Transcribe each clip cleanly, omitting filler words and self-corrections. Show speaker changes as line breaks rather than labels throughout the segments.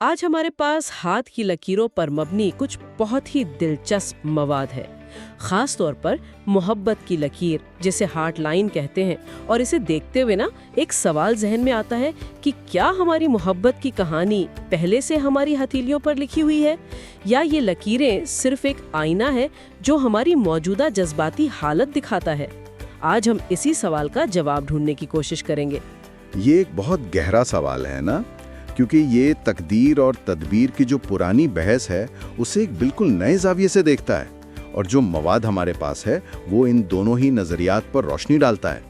आज हमारे पास हाथ की लकीरों पर मबनी कुछ बहुत ही दिलचस्प मवाद है, खास तौर पर मोहब्बत की लकीर जिसे हार्ट लाइन कहते हैं। और इसे देखते हुए ना एक सवाल जहन में आता है कि क्या हमारी मोहब्बत की कहानी पहले से हमारी हथेलियों पर लिखी हुई है, या ये लकीरें सिर्फ एक आईना है जो हमारी मौजूदा जज्बाती हालत दिखाता है। आज हम इसी सवाल का जवाब ढूंढने की कोशिश करेंगे।
ये एक बहुत गहरा सवाल है ना, क्योंकि ये तकदीर और तदबीर की जो पुरानी बहस है उसे एक बिल्कुल नए जाविये से देखता है, और जो मवाद हमारे पास है वो इन दोनों ही नज़रियात पर रोशनी डालता है।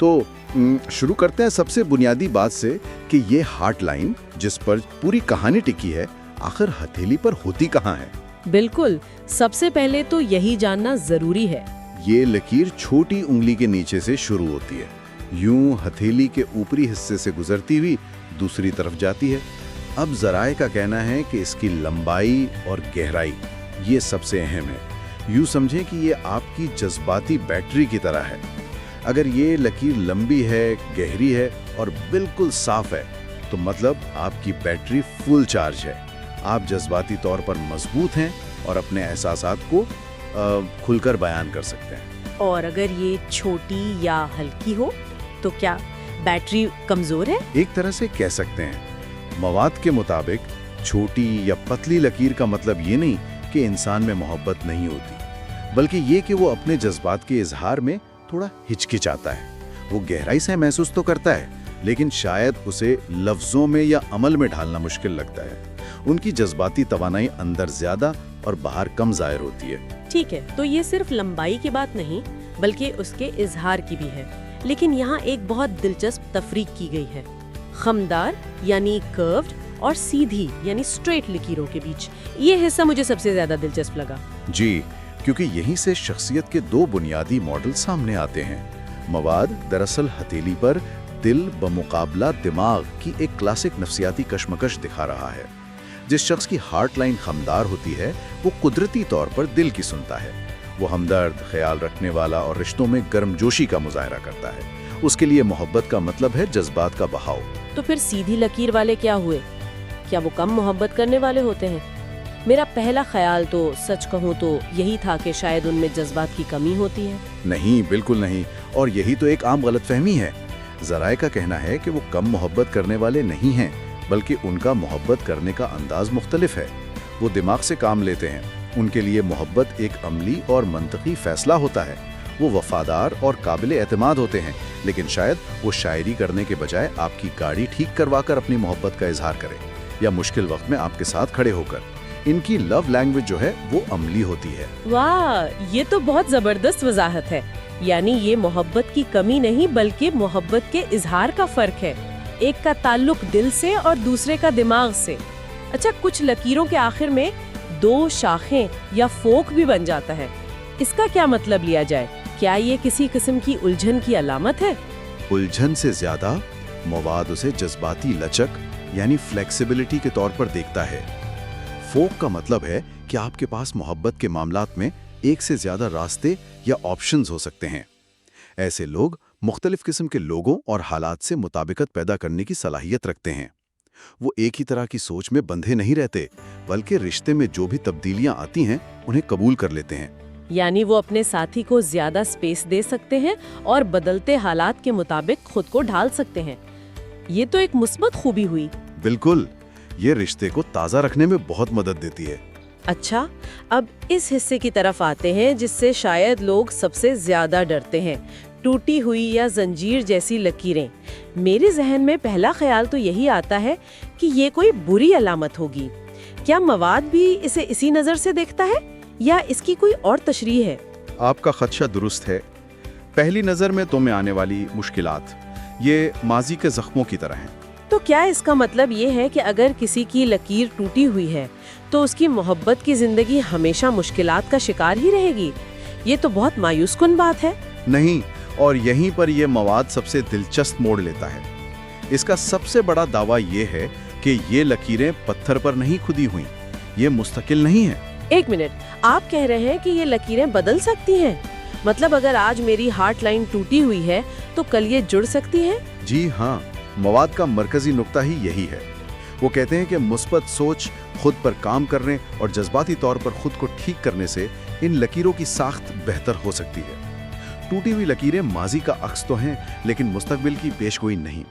तो शुरू करते हैं सबसे बुनियादी बात से कि ये हार्ट लाइन जिस पर पूरी कहानी टिकी है आखिर हथेली पर होती कहाँ है।
बिल्कुल, सबसे पहले तो यही जानना जरूरी है।
ये लकीर छोटी उंगली के नीचे से शुरू होती है, यूं हथेली के ऊपरी हिस्से से गुजरती हुई दूसरी तरफ जाती है। अब ज़राए का कहना है कि इसकी लंबाई और गहराई ये सबसे अहम है। यूं समझें कि ये आपकी जज्बाती बैटरी की तरह है। अगर ये लकीर लंबी है, गहरी है और बिल्कुल साफ है तो मतलब आपकी बैटरी फुल चार्ज है। आप जज्बाती तौर पर मजबूत हैं और अपने एहसासात को खुलकर बयान कर सकते हैं।
और अगर ये छोटी या हल्की हो तो क्या बैटरी कमजोर है?
एक तरह से कह सकते हैं। मवाद के मुताबिक छोटी या पतली लकीर का मतलब ये नहीं कि इंसान में मोहब्बत नहीं होती, बल्कि ये कि वो अपने जज्बात के इजहार में थोड़ा हिचकिचाता है। वो गहराई से महसूस तो करता है, लेकिन शायद उसे लफ्जों में या अमल में ढालना मुश्किल लगता है। उनकी जज्बाती तवानाई अंदर ज्यादा और बाहर कम जाहिर होती है।
ठीक है, तो ये सिर्फ लंबाई की बात नहीं बल्कि उसके इजहार की भी है। लेकिन यहाँ एक बहुत दिलचस्प तफरीक की गई है खमदार यानी कर्व्ड और सीधी यानी स्ट्रेट लकीरों के बीच। ये हिस्सा मुझे सबसे ज्यादा दिलचस्प लगा।
जी, क्योंकि यहीं से शख्सियत के दो बुनियादी मॉडल सामने आते हैं। मवाद दरअसल हथेली पर दिल बमुकाबला दिमाग की एक क्लासिक नफ्सियाती कशमकश दिखा रहा है। जिस शख्स की हार्ट लाइन खमदार होती है वो कुदरती तौर पर दिल की सुनता है। वो हमदर्द, ख्याल रखने वाला और रिश्तों में गर्मजोशी का मुजाहरा करता है। उसके लिए मोहब्बत का मतलब है जज्बात का बहाव।
तो फिर सीधी लकीर वाले क्या हुए? क्या वो कम मोहब्बत करने वाले होते हैं? मेरा पहला ख्याल तो सच कहूँ तो यही था कि शायद उनमें जज्बात की कमी होती है।
नहीं, बिल्कुल नहीं, और यही तो एक आम गलतफहमी है। ज़राए का कहना है कि वो कम मोहब्बत करने वाले नहीं हैं, बल्कि उनका मोहब्बत करने का अंदाज मुख्तलिफ है। वो दिमाग से काम लेते हैं। उनके लिए मोहब्बत एक अमली और मंतकी फैसला होता है। वो वफादार और काबिल एतमाद होते हैं, लेकिन शायद वो शायरी करने के बजाय आपकी गाड़ी ठीक करवाकर अपनी मोहब्बत का इजहार करें, या मुश्किल वक्त में आपके साथ खड़े होकर। इनकी लव लैंग्वेज जो है वो अमली होती है।
वाह, ये तो बहुत जबरदस्त वजाहत है। यानी ये मोहब्बत की कमी नहीं बल्कि मोहब्बत के इजहार का फर्क है। एक का ताल्लुक दिल से और दूसरे का दिमाग से। अच्छा, कुछ लकीरों के आखिर में दो शाखें या फोक भी बन जाता है। इसका क्या मतलब लिया जाए? क्या ये किसी किस्म की उलझन की अलामत है?
उलझन से ज्यादा मवाद उसे जज्बाती लचक यानी फ्लेक्सिबिलिटी के तौर पर देखता है। फोक का मतलब है कि आपके पास मोहब्बत के मामलात में एक से ज्यादा रास्ते या ऑप्शंस हो सकते हैं। ऐसे लोग मुख्तलिफ किस्म के लोगों और हालात से मुताबिकत पैदा करने की सलाहियत रखते हैं। वो एक ही तरह की सोच में बंधे नहीं रहते, बल्कि रिश्ते में जो भी तब्दीलियां आती हैं उन्हें कबूल कर लेते हैं।
यानी वो अपने साथी को ज्यादा स्पेस दे सकते हैं और बदलते हालात के मुताबिक खुद को ढाल सकते हैं। ये तो एक मुस्बत खूबी हुई।
बिल्कुल, ये रिश्ते को ताज़ा रखने में बहुत मदद देती है।
अच्छा, अब इस हिस्से की तरफ आते हैं जिससे शायद लोग सबसे ज्यादा डरते हैं, टूटी हुई या जंजीर जैसी लकीरें। मेरे जहन में पहला ख्याल तो यही आता है कि ये कोई बुरी अलामत होगी। क्या मवाद भी इसे इसी नज़र से देखता है या इसकी कोई और तशरीह है?
आपका खदशा दुरुस्त है। पहली नज़र में तो में आने वाली मुश्किलात ये माजी के जख्मों की तरह हैं।
तो क्या इसका मतलब ये है कि अगर किसी की लकीर टूटी हुई है तो उसकी मोहब्बत की जिंदगी हमेशा मुश्किलात का शिकार ही रहेगी? ये तो बहुत मायूस कुन बात है।
नहीं, और यहीं पर यह मवाद सबसे दिलचस्प मोड़ लेता है। इसका सबसे बड़ा दावा ये है कि ये लकीरें पत्थर पर नहीं खुदी हुई, ये मुस्तकिल नहीं है।
एक मिनट, आप कह रहे हैं कि ये लकीरें बदल सकती हैं? मतलब अगर आज मेरी हार्ट लाइन टूटी हुई है तो कल ये जुड़ सकती है?
जी हाँ, मवाद का मरकजी नुक्ता ही यही है। वो कहते हैं कि मुस्बत सोच, खुद पर काम करने और जज्बाती तौर पर खुद को ठीक करने से इन लकीरों की साख्त बेहतर हो सकती है। टूटी हुई लकीरें माजी का अक्स तो हैं, लेकिन मुस्तकबिल की पेशगोई नहीं।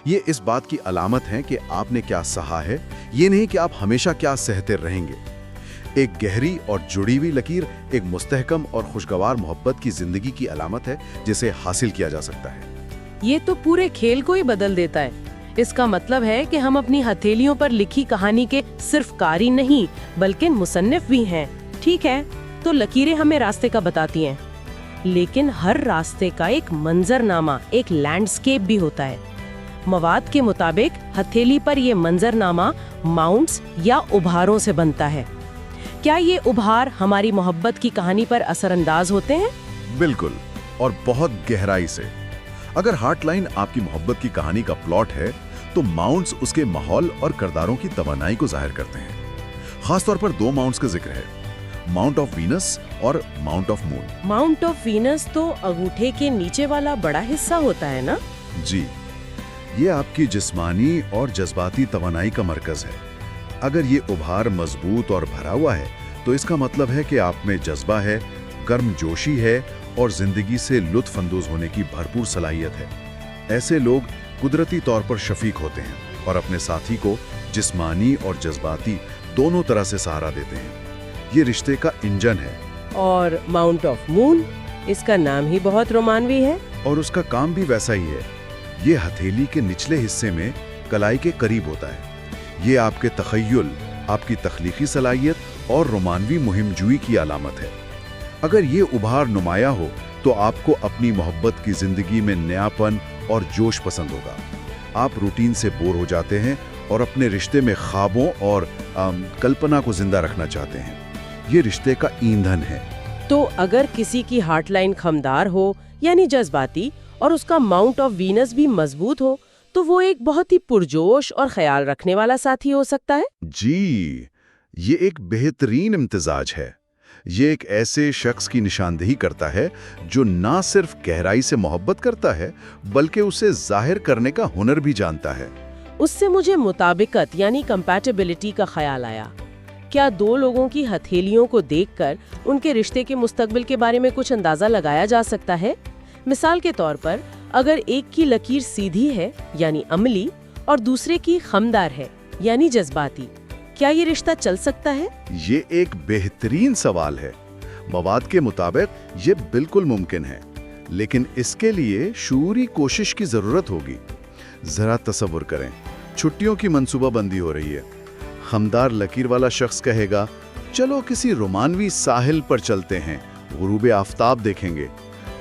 ये इस बात की अलामत है कि आपने क्या सहा है, ये नहीं कि आप हमेशा क्या सहते रहेंगे। एक गहरी और जुड़ी हुई लकीर एक मुस्तहकम और खुशगवार मोहब्बत की जिंदगी की अलामत है, जिसे हासिल किया जा सकता है।
ये तो पूरे खेल को ही बदल देता है। इसका मतलब है कि हम अपनी हथेलियों पर लिखी कहानी के सिर्फ कारी नहीं बल्कि मुसन्निफ भी हैं। ठीक है, तो लकीरें हमें रास्ते का बताती हैं, लेकिन हर रास्ते का एक मंजरनामा, एक लैंडस्केप भी होता है। मवाद के मुताबिक हथेली पर ये मंजरनामा माउंट्स या उभारों से बनता है। क्या ये उभार हमारी मोहब्बत की कहानी पर असरअंदाज होते हैं?
बिल्कुल, और बहुत गहराई से। अगर हार्ट लाइन आपकी मोहब्बत की कहानी का प्लॉट है, तो माउंट्स उसके माहौल और किरदारों की तवानाई को जाहिर करते हैं। खासतौर पर 2 माउंट्स का जिक्र है, माउंट ऑफ वीनस और mount of moon.
Mount of Venus तो अंगूठे के नीचे वाला बड़ा हिस्सा होता है ना?
जी, ये आपकी जिस्मानी और जज्बाती तवानाई का मरकज है। अगर ये उभार मजबूत और भरा हुआ है, तो इसका मतलब है कि आप में जज्बा है, गर्मजोशी है और जिंदगी से लुत्फ अंदोज होने की भरपूर सलाहियत है। ऐसे लोग कुदरती तौर पर शफीक होते हैं और अपने साथी को जिस्मानी और जज्बाती दोनों तरह से सहारा देते हैं। ये रिश्ते का इंजन है।
और माउंट ऑफ मून, इसका नाम ही बहुत रोमानवी है।
और उसका काम भी वैसा ही है। ये हथेली के निचले हिस्से में कलाई के करीब होता है। ये आपके तखय्युल, आपकी तख्लीकी सलाहियत और रोमानवी मुहिमजुई की अलामत है। अगर ये उभार नुमाया हो, तो आपको अपनी मोहब्बत की जिंदगी में नयापन और जोश पसंद होगा। आप रूटीन से बोर हो जाते हैं और अपने रिश्ते में ख्वाबों और कल्पना को जिंदा रखना चाहते हैं। ये रिश्ते का ईंधन है।
तो अगर किसी की हार्ट लाइन खमदार हो, यानी जज्बाती, और उसका माउंट ऑफ वीनस भी मजबूत हो, तो वो एक बहुत ही पुरजोश और ख्याल रखने वाला साथी हो सकता है।
जी, ये एक बेहतरीन इम्तिजाज है। ये एक ऐसे शख्स की निशानदेही करता है जो ना सिर्फ गहराई से मोहब्बत करता है, बल्कि उसे जाहिर करने का हुनर भी जानता है।
उससे मुझे मुताबिकत यानी कंपैटिबिलिटी का ख्याल आया। क्या 2 लोगों की हथेलियों को देखकर उनके रिश्ते के मुस्तकबिल के बारे में कुछ अंदाजा लगाया जा सकता है? मिसाल के तौर पर, अगर एक की लकीर सीधी है यानी अमली और दूसरे की खमदार है यानी जज्बाती, क्या ये रिश्ता चल सकता है?
ये एक बेहतरीन सवाल है। मवाद के मुताबिक ये बिल्कुल मुमकिन है, लेकिन इसके लिए शूरी कोशिश की जरूरत होगी। जरा तसव्वुर करें, छुट्टियों की मंसूबाबंदी हो रही है। खमदार लकीर वाला शख्स कहेगा, चलो किसी रोमानवी साहिल पर चलते हैं, गुरूब आफताब देखेंगे।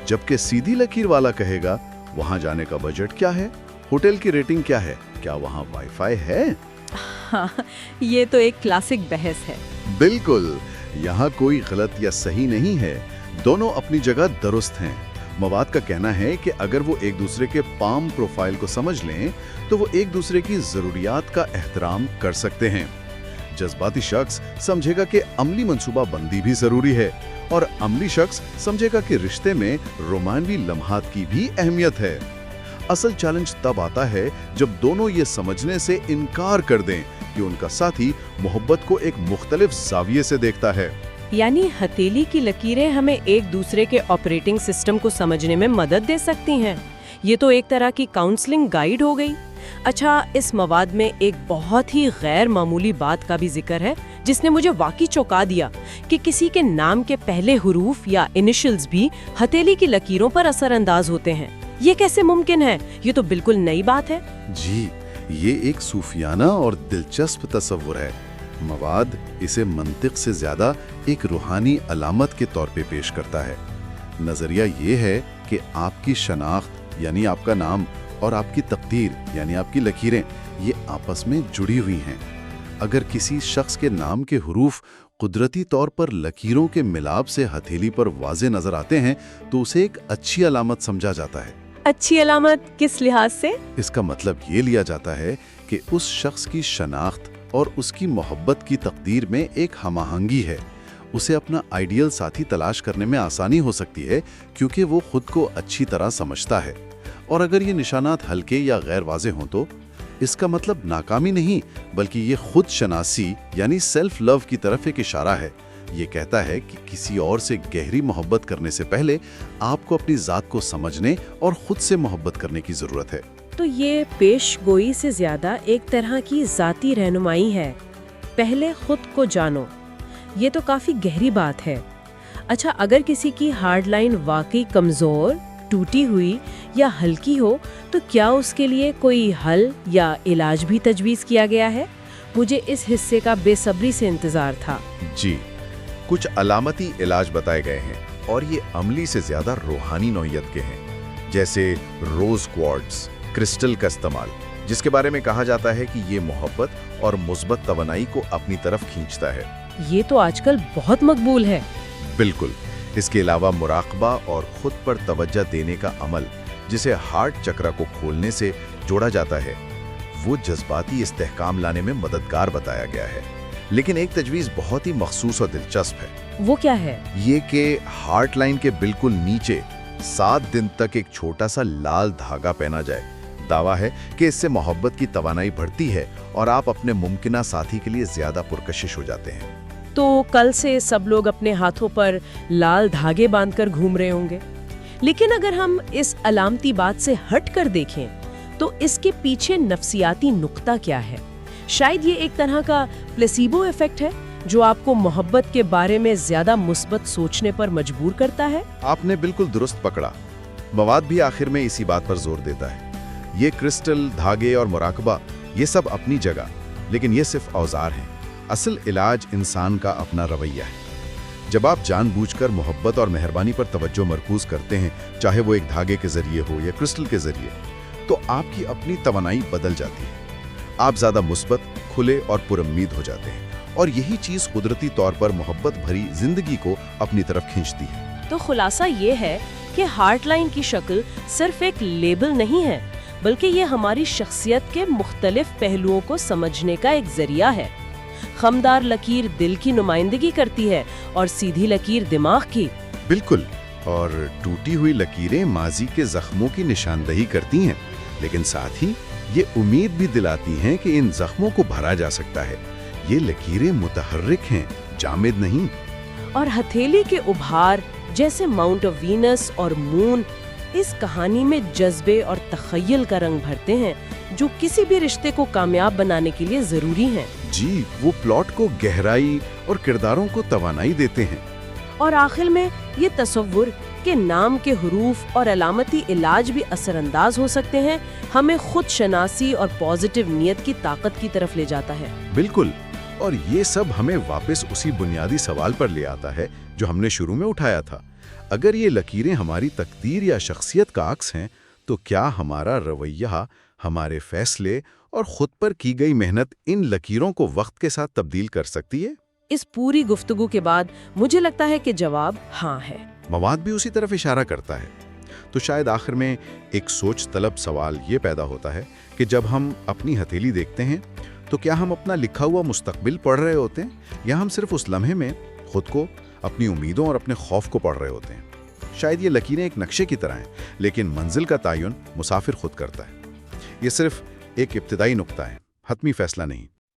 जबकि सीधी लकीर वाला कहेगा, वहां जाने का बजट क्या है, होटल की रेटिंग क्या है, क्या वहां वाईफाई है?
हाँ, ये तो एक क्लासिक बहस है।
बिल्कुल, यहाँ कोई गलत या सही नहीं है, दोनों अपनी जगह दुरुस्त हैं। मवाद का कहना है कि अगर वो एक दूसरे के पाम प्रोफाइल को समझ लें, तो वो एक दूसरे की जरूरियात का एहतराम कर सकते हैं। जज्बाती शख्स समझेगा कि अमली मंसूबा बंदी भी जरूरी है, और अमली शख्स समझेगा कि रिश्ते में रोमानवी लम्हात की भी अहमियत है। असल चैलेंज तब आता है जब दोनों ये समझने से इनकार कर दें कि उनका साथी मोहब्बत को एक मुख्तलिफ जाविये से देखता है।
यानी हथेली की लकीरें हमें एक दूसरे के ऑपरेटिंग सिस्टम को समझने में मदद दे सकती हैं। ये तो एक तरह की काउंसलिंग गाइड हो गई। अच्छा, इस मवाद में एक बहुत ही गैर मामूली बात का भी जिक्र है, जिसने मुझे वाकई चौंका दिया कि किसी के नाम के पहले हुरूफ या इनिशियल्स भी हथेली की लकीरों पर असरअंदाज होते हैं। ये कैसे मुमकिन है? ये तो बिल्कुल नई बात है।
जी, ये एक सूफियाना और दिलचस्प तस्वुर है। मवाद इसे मंतिक से ज्यादा एक रूहानी अलामत के तौर पे पेश करता है। नजरिया ये है कि आपकी शनाख्त यानी आपका नाम और आपकी तकदीर यानी आपकी लकीरें ये आपस में जुड़ी हुई हैं। अगर किसी शख्स के नाम के हुरूफ कुदरती तौर पर लकीरों के मिलाप से हथेली पर वाज़े नजर आते हैं, तो उसे एक अच्छी अलामत समझा जाता है।
अच्छी अलामत किस लिहाज से?
इसका मतलब ये लिया जाता है कि उस शख्स की शनाख्त और उसकी मोहब्बत की तकदीर में एक हमाहंगी है। उसे अपना आइडियल साथी तलाश करने में आसानी हो सकती है, क्योंकि वो खुद को अच्छी तरह समझता है। और अगर ये निशानात हल्के या गैर वाज़े हों, तो اس کا مطلب ناکامی نہیں بلکہ یہ خود شناسی یعنی سیلف لو کی طرف ایک اشارہ ہے۔ یہ کہتا ہے کہ کسی اور سے گہری محبت کرنے سے پہلے آپ کو اپنی ذات کو سمجھنے اور خود سے محبت کرنے کی ضرورت ہے۔
تو یہ پیش گوئی سے زیادہ ایک طرح کی ذاتی رہنمائی ہے، پہلے خود کو جانو۔ یہ تو کافی گہری بات ہے۔ اچھا، اگر کسی کی ہارڈ لائن واقعی کمزور، ٹوٹی ہوئی یا ہلکی ہو تو کیا اس کے لیے کوئی حل یا علاج بھی تجویز کیا گیا ہے؟ مجھے اس حصے کا بے صبری سے انتظار تھا۔
جی، کچھ علامتی علاج بتائے گئے ہیں اور یہ عملی سے زیادہ روحانی نوعیت کے ہیں، جیسے روز کوارٹز کرسٹل کا استعمال، جس کے بارے میں کہا جاتا ہے کہ یہ محبت اور مثبت توانائی کو اپنی طرف کھینچتا ہے۔
یہ تو آج کل بہت مقبول ہے۔
بالکل۔ اس کے علاوہ مراقبہ اور خود پر توجہ دینے کا عمل، جسے ہارٹ چکرا کو کھولنے سے جوڑا جاتا ہے، وہ جذباتی استحکام لانے میں مددگار بتایا گیا ہے۔ لیکن ایک تجویز بہت ہی مخصوص اور دلچسپ ہے۔
وہ کیا ہے؟
یہ کہ ہارٹ لائن کے بالکل نیچے 7 دن تک ایک چھوٹا سا لال دھاگا پہنا جائے۔ دعویٰ ہے کہ اس سے محبت کی توانائی بڑھتی ہے اور آپ اپنے ممکنہ ساتھی کے لیے زیادہ پرکشش ہو جاتے ہیں۔
تو کل سے سب لوگ اپنے ہاتھوں پر لال دھاگے باندھ کر گھوم رہے ہوں گے۔ لیکن اگر ہم اس علامتی بات سے ہٹ کر دیکھیں تو اس کے پیچھے نفسیاتی نقطہ کیا ہے؟ شاید یہ ایک طرح کا پلیسیبو ایفیکٹ ہے جو آپ کو محبت کے بارے میں زیادہ مثبت سوچنے پر مجبور کرتا ہے۔
آپ نے بالکل درست پکڑا۔ مواد بھی آخر میں اسی بات پر زور دیتا ہے۔ یہ کرسٹل، دھاگے اور مراقبہ، یہ سب اپنی جگہ، لیکن یہ صرف اوزار ہیں۔ اصل علاج انسان کا اپنا رویہ ہے۔ جب آپ جان بوجھ کر محبت اور مہربانی پر توجہ مرکوز کرتے ہیں، چاہے وہ ایک دھاگے کے ذریعے ہو یا کرسٹل کے ذریعے، تو آپ کی اپنی توانائی بدل جاتی ہے۔ آپ زیادہ مثبت، کھلے اور پر امید ہو جاتے ہیں، اور یہی چیز قدرتی طور پر محبت بھری زندگی کو اپنی طرف کھینچتی ہے۔
تو خلاصہ یہ ہے کہ ہارٹ لائن کی شکل صرف ایک لیبل نہیں ہے، بلکہ یہ ہماری شخصیت کے مختلف پہلوؤں کو سمجھنے کا ایک ذریعہ ہے۔ خمدار لکیر دل کی نمائندگی کرتی ہے اور سیدھی لکیر دماغ کی۔
بالکل، اور ٹوٹی ہوئی لکیریں ماضی کے زخموں کی نشاندہی کرتی ہیں، لیکن ساتھ ہی یہ امید بھی دلاتی ہیں کہ ان زخموں کو بھرا جا سکتا ہے۔ یہ لکیریں متحرک ہیں، جامد نہیں۔
اور ہتھیلی کے ابھار جیسے ماؤنٹ آف وینس اور مون اس کہانی میں جذبے اور تخیل کا رنگ بھرتے ہیں جو کسی بھی رشتے کو کامیاب بنانے کے لیے ضروری ہیں۔
جی، وہ پلاٹ کو گہرائی اور کرداروں کو توانائی دیتے ہیں۔
اور آخر میں یہ تصور کہ نام کے حروف اور علامتی علاج بھی اثر انداز ہو سکتے ہیں، ہمیں خود شناسی اور پازیٹیو نیت کی طاقت کی طرف لے جاتا ہے۔
بالکل، اور یہ سب ہمیں واپس اسی بنیادی سوال پر لے آتا ہے جو ہم نے شروع میں اٹھایا تھا۔ اگر یہ لکیریں ہماری تقدیر یا شخصیت کا عکس ہیں، تو کیا ہمارا رویہ، ہمارے فیصلے اور خود پر کی گئی محنت ان لکیروں کو وقت کے ساتھ تبدیل کر سکتی ہے؟
اس پوری گفتگو کے بعد مجھے لگتا ہے کہ جواب ہاں ہے۔
مواد بھی اسی طرف اشارہ کرتا ہے۔ تو شاید آخر میں ایک سوچ طلب سوال یہ پیدا ہوتا ہے کہ جب ہم اپنی ہتھیلی دیکھتے ہیں تو کیا ہم اپنا لکھا ہوا مستقبل پڑھ رہے ہوتے ہیں، یا ہم صرف اس لمحے میں خود کو، اپنی امیدوں اور اپنے خوف کو پڑھ رہے ہوتے ہیں؟ شاید یہ لکیریں ایک نقشے کی طرح ہیں، لیکن منزل کا تعین مسافر خود کرتا ہے۔ یہ صرف ایک ابتدائی نقطہ ہے، حتمی فیصلہ نہیں۔